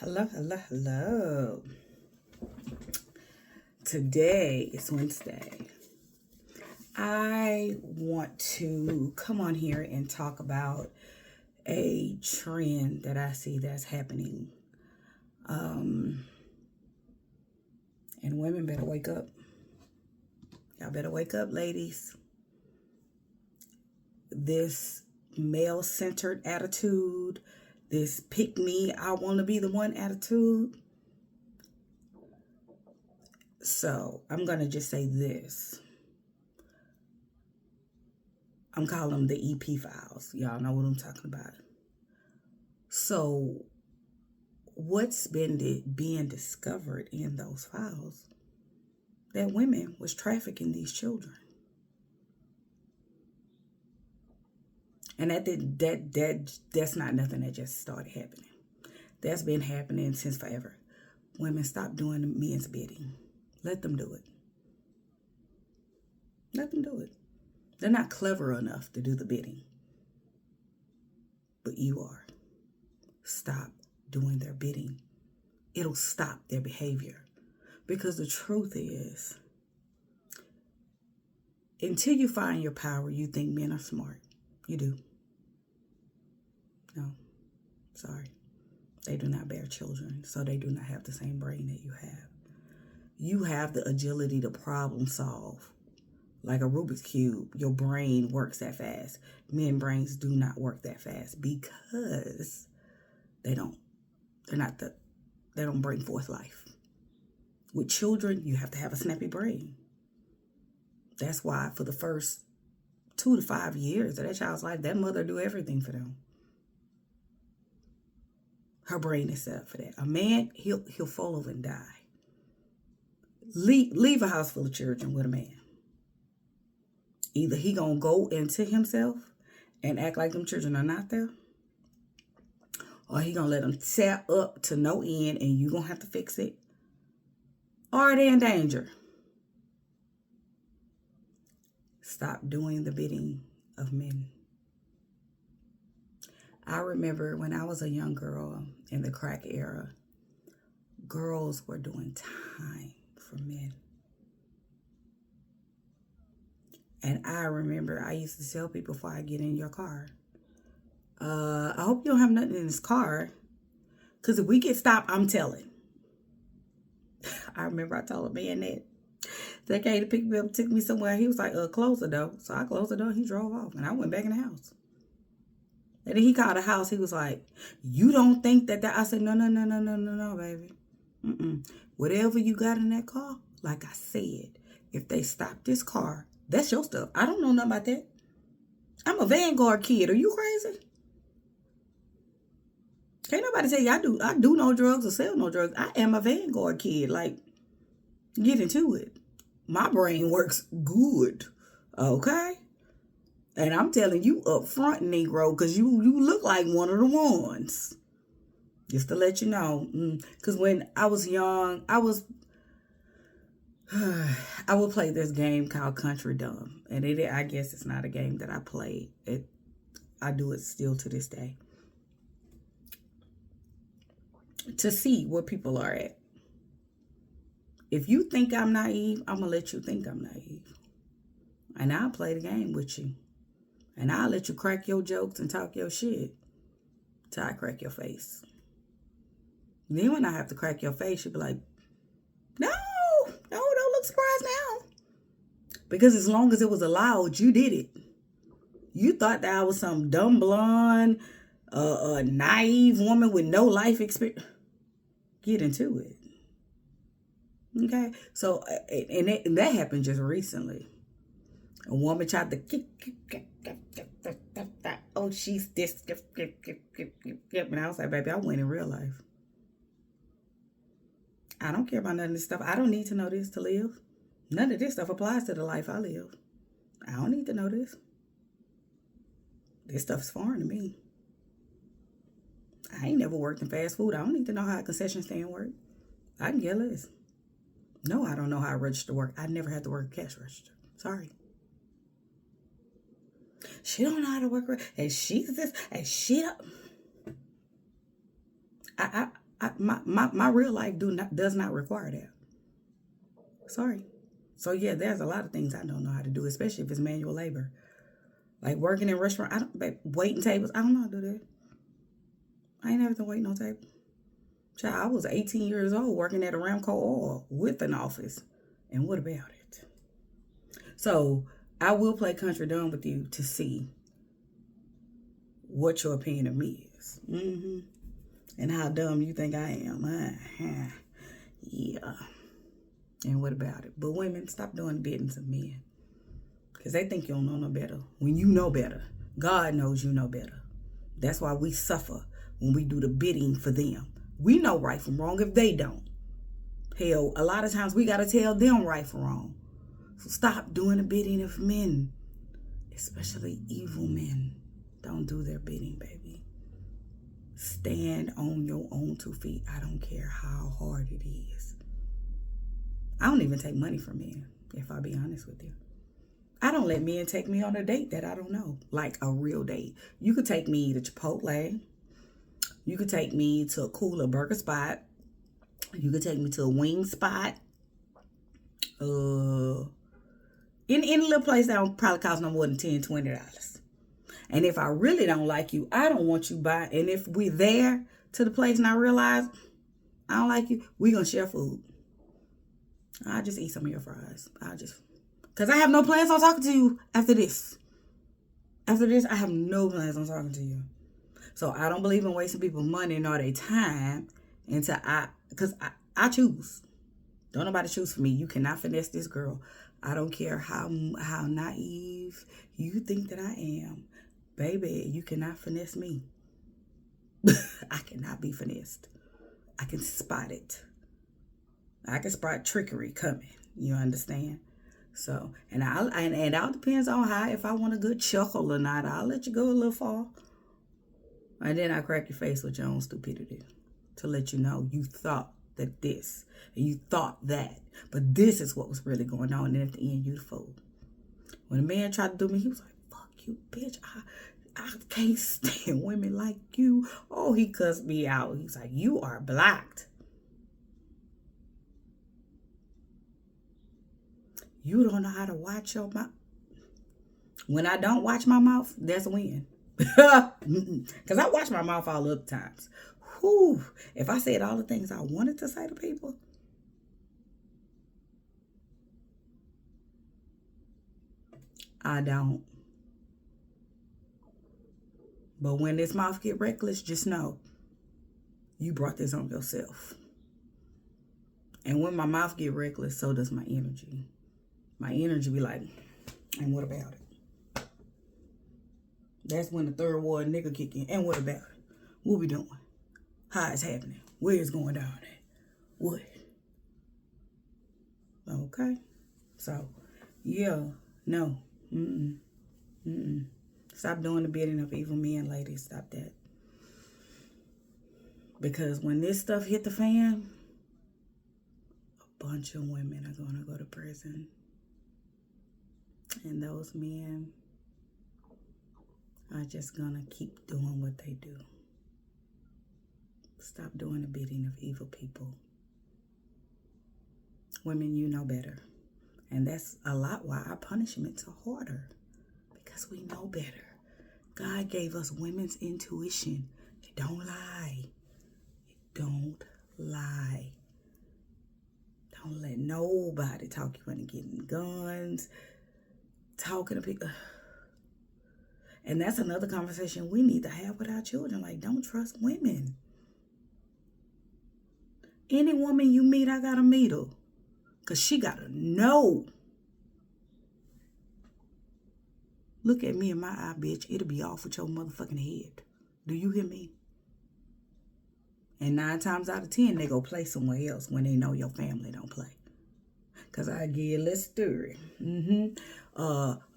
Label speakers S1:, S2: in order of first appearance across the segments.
S1: Hello, hello, hello. Today is Wednesday. I want to come on here and talk about a trend that I see that's happening. And women better wake up. Y'all better wake up, ladies. This male centered attitude, this pick me, I want to be the one attitude. So I'm going to just say this. I'm calling them the EP files. Y'all know what I'm talking about. So what's been being discovered in those files? That women was trafficking these children. And that's not nothing that just started happening. That's been happening since forever. Women stop doing the men's bidding. Let them do it. Let them do it. They're not clever enough to do the bidding. But you are. Stop doing their bidding. It'll stop their behavior. Because the truth is, until you find your power, you think men are smart. You do. No. Sorry. They do not bear children, so they do not have the same brain that you have. You have the agility to problem solve. Like a Rubik's Cube, your brain works that fast. Men brains do not work that fast because they don't bring forth life. With children, you have to have a snappy brain. That's why for the first 2 to 5 years of that child's life, that mother do everything for them. Her brain is set up for that. A man, he'll fall over and die. Leave a house full of children with a man. Either he gonna go into himself and act like them children are not there, or he gonna let them tear up to no end and you gonna have to fix it, or they in danger. Stop doing the bidding of men. I remember when I was a young girl in the crack era, girls were doing time for men. And I remember I used to tell people before I get in your car, I hope you don't have nothing in this car, because if we get stopped, I'm telling. I remember I told a man that. They came to pick me up, took me somewhere. He was like, close the door. So I closed the door. He drove off, and I went back in the house. And then he called the house. He was like, you don't think that? I said, no, baby. Whatever you got in that car, like I said, if they stop this car, that's your stuff. I don't know nothing about that. I'm a Vanguard kid. Are you crazy? Can't nobody say I do no drugs or sell no drugs. I am a Vanguard kid. Like, get into it. My brain works good. Okay? And I'm telling you up front, Negro, because you look like one of the ones. Just to let you know. Because when I was young, I would play this game called Country Dumb. And I guess it's not a game that I play. I do it still to this day. To see where people are at. If you think I'm naive, I'm going to let you think I'm naive. And I'll play the game with you. And I'll let you crack your jokes and talk your shit till I crack your face. Then when I have to crack your face, you'll be like, no, don't look surprised now. Because as long as it was allowed, you did it. You thought that I was some dumb blonde, a naive woman with no life experience. Get into it. Okay? So, and that happened just recently. A woman tried to oh, she's this. And I was like, baby, I went in real life. I don't care about none of this stuff. I don't need to know this to live. None of this stuff applies to the life I live. I don't need to know this. This stuff is foreign to me. I ain't never worked in fast food. I don't need to know how a concession stand work. I can get less. No, I don't know how a register work. I never had to work a cash register. Sorry. She don't know how to work, and she's this, and she don't. My real life does not require that. Sorry. So yeah, there's a lot of things I don't know how to do, especially if it's manual labor. Like working in a restaurant, waiting tables. I don't know how to do that. I ain't never done waiting on table. Child, I was 18 years old working at Aramco Oil with an office. And what about it? So I will play country dumb with you to see what your opinion of me is. And how dumb you think I am. Yeah. And what about it? But women, stop doing biddings of men. Because they think you don't know no better. When you know better. God knows you know better. That's why we suffer when we do the bidding for them. We know right from wrong if they don't. Hell, a lot of times we got to tell them right from wrong. So stop doing the bidding of men. Especially evil men. Don't do their bidding, baby. Stand on your own 2 feet. I don't care how hard it is. I don't even take money from men, if I'll be honest with you. I don't let men take me on a date that I don't know, like a real date. You could take me to Chipotle. You could take me to a cooler burger spot. You could take me to a wing spot. In any little place that will probably cost no more than $10, $20. And if I really don't like you, I don't want you by. And if we're there to the place and I realize I don't like you, we're going to share food. I'll just eat some of your fries. Because I have no plans on talking to you after this. After this, I have no plans on talking to you. So I don't believe in wasting people's money nor their time because I choose. Don't nobody choose for me. You cannot finesse this girl. I don't care how naive you think that I am. Baby, you cannot finesse me. I cannot be finessed. I can spot it. I can spot trickery coming. You understand? So, and it all depends on if I want a good chuckle or not. I'll let you go a little far. And then I crack your face with your own stupidity to let you know you thought that this and you thought that. But this is what was really going on. And at the end, you the fool. When a man tried to do me, he was like, fuck you, bitch. I can't stand women like you. Oh, he cussed me out. He's like, you are blocked. You don't know how to watch your mouth. When I don't watch my mouth, that's a win. Because I watch my mouth all the times. Whew. If I said all the things I wanted to say to people, I don't. But when this mouth get reckless, just know you brought this on yourself. And when my mouth get reckless, so does my energy. My energy be like, and what about it? That's when the third ward nigga kick in. And what about it? What we doing? How it's happening? Where it's going down at? What? Okay. So, yeah. No. Stop doing the bidding of evil men, ladies. Stop that. Because when this stuff hit the fan, a bunch of women are going to go to prison. And those men are just going to keep doing what they do. Stop doing the bidding of evil people. Women, you know better. And that's a lot why our punishments are harder. Because we know better. God gave us women's intuition. It don't lie. It don't lie. Don't let nobody talk you into getting guns. Talking to people. And that's another conversation we need to have with our children. Like, don't trust women. Any woman you meet, I gotta meet her. Because she gotta know. Look at me in my eye, bitch. It'll be off with your motherfucking head. Do you hear me? And 9 times out of 10, they go play somewhere else when they know your family don't play. Because I give you a little story.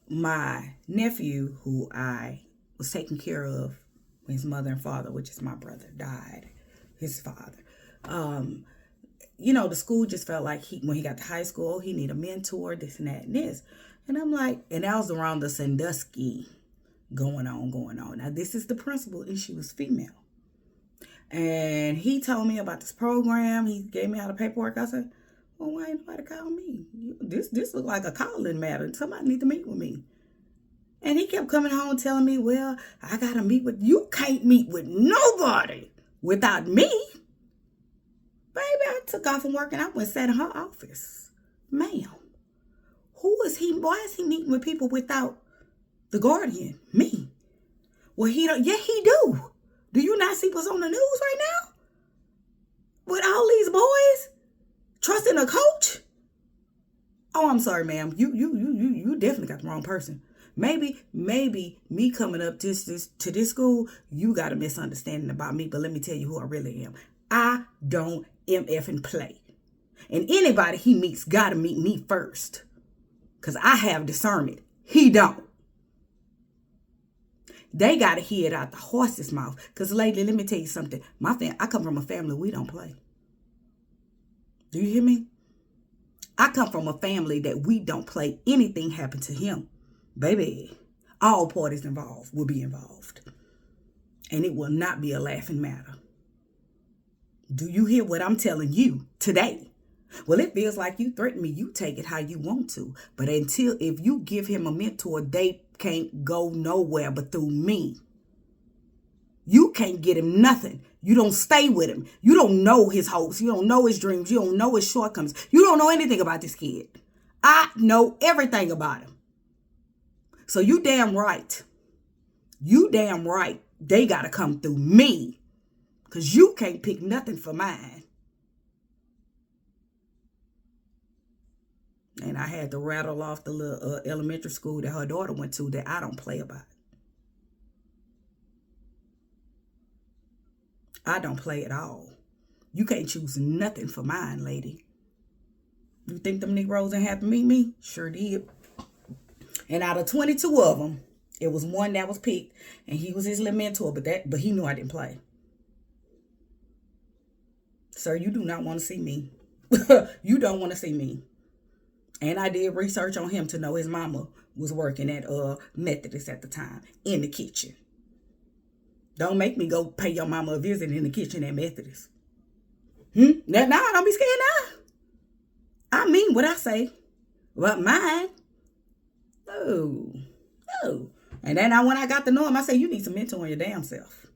S1: My nephew, who I was taking care of when his mother and father, which is my brother, died. His father. The school just felt like when he got to high school, he needed a mentor, this and that and this. And I'm like, and that was around the Sandusky going on. Now, this is the principal, and she was female. And he told me about this program. He gave me all the paperwork. I said, well, why ain't nobody call me? This look like a calling matter. Somebody need to meet with me. And he kept coming home telling me, well, I got to meet with, you can't meet with nobody without me. Baby, I took off from work and I went and sat in her office. Ma'am, why is he meeting with people without the guardian? Me. Well, he do. Do you not see what's on the news right now? With all these boys trusting a coach? Oh, I'm sorry, ma'am. You definitely got the wrong person. Maybe me coming up to this school, you got a misunderstanding about me, but let me tell you who I really am. I don't MF and play. And anybody he meets got to meet me first. Because I have discernment. He don't. They got to hear it out the horse's mouth. Because, lady, let me tell you something. I come from a family we don't play. Do you hear me? I come from a family that we don't play. Anything happen to him, baby, all parties involved will be involved. And it will not be a laughing matter. Do you hear what I'm telling you today? Well, it feels like you threaten me. You take it how you want to. But if you give him a mentor, they can't go nowhere but through me. You can't get him nothing. You don't stay with him. You don't know his hopes. You don't know his dreams. You don't know his shortcomings. You don't know anything about this kid. I know everything about him. So you damn right. You damn right. They got to come through me. Because you can't pick nothing for mine. And I had to rattle off the little elementary school that her daughter went to that I don't play about. I don't play at all. You can't choose nothing for mine, lady. You think them Negroes ain't have to meet me? Sure did. And out of 22 of them, it was one that was picked, and he was his little mentor, but he knew I didn't play. Sir, you do not want to see me. You don't want to see me. And I did research on him to know his mama was working at Methodist at the time in the kitchen. Don't make me go pay your mama a visit in the kitchen at Methodist. Now, don't be scared now. I mean what I say. But mine, no. And then when I got to know him, I said, you need some mentoring your damn self.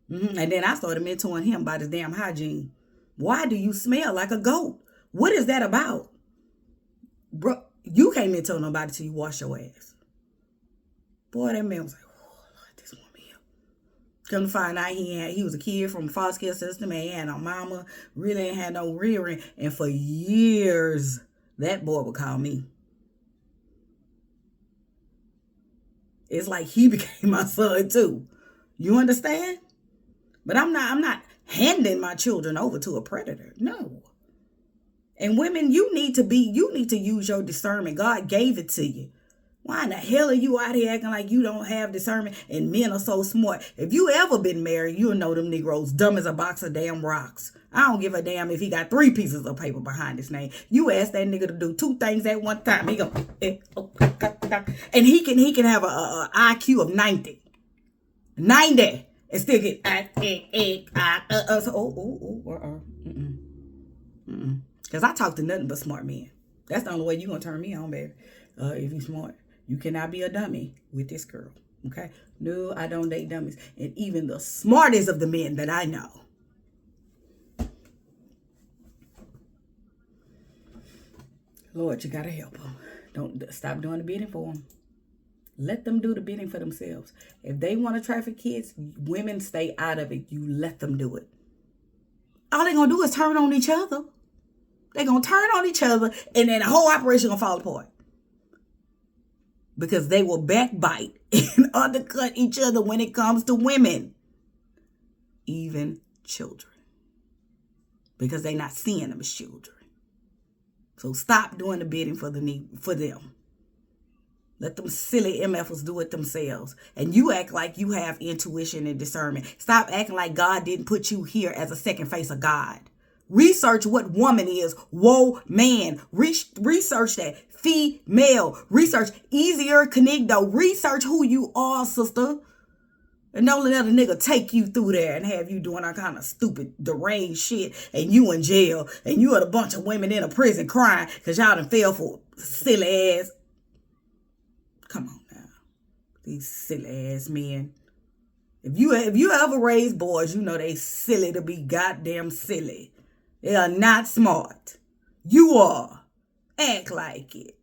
S1: And then I started mentoring him about his damn hygiene. Why do you smell like a goat? What is that about? Bro, you can't mentor nobody till you wash your ass. Boy, that man was like, oh, Lord, this woman here. Come to find out he was a kid from a foster care system and he had no mama, really ain't had no rearing. And for years, that boy would call me. It's like he became my son too. You understand? But I'm not handing my children over to a predator. No. And women, you need to use your discernment. God gave it to you. Why in the hell are you out here acting like you don't have discernment and men are so smart? If you ever been married, you'll know them Negroes dumb as a box of damn rocks. I don't give a damn if he got 3 pieces of paper behind his name. You ask that nigga to do 2 things at one time. He go, and he can have a IQ of 90. 90 and still get Because I talk to nothing but smart men. That's the only way you gonna turn me on, baby. If you smart. You cannot be a dummy with this girl. Okay? No, I don't date dummies. And even the smartest of the men that I know. Lord, you gotta help them. Don't stop doing the bidding for them. Let them do the bidding for themselves. If they want to traffic kids, women stay out of it. You let them do it. All they're gonna do is turn on each other. They're gonna turn on each other, and then the whole operation gonna fall apart. Because they will backbite and undercut each other when it comes to women. Even children. Because they're not seeing them as children. So stop doing the bidding for them. Let them silly MFers do it themselves. And you act like you have intuition and discernment. Stop acting like God didn't put you here as a second face of God. Research what woman is. Whoa, man. Research that. Female. Research. Easier Conigdo. Research who you are, sister. And don't let a nigga take you through there and have you doing all kind of stupid, deranged shit, and you in jail, and you had a bunch of women in a prison crying because y'all done fell for silly ass. Come on now. These silly ass men. If you ever raise boys, you know they silly to be goddamn silly. They are not smart. You are. Act like it.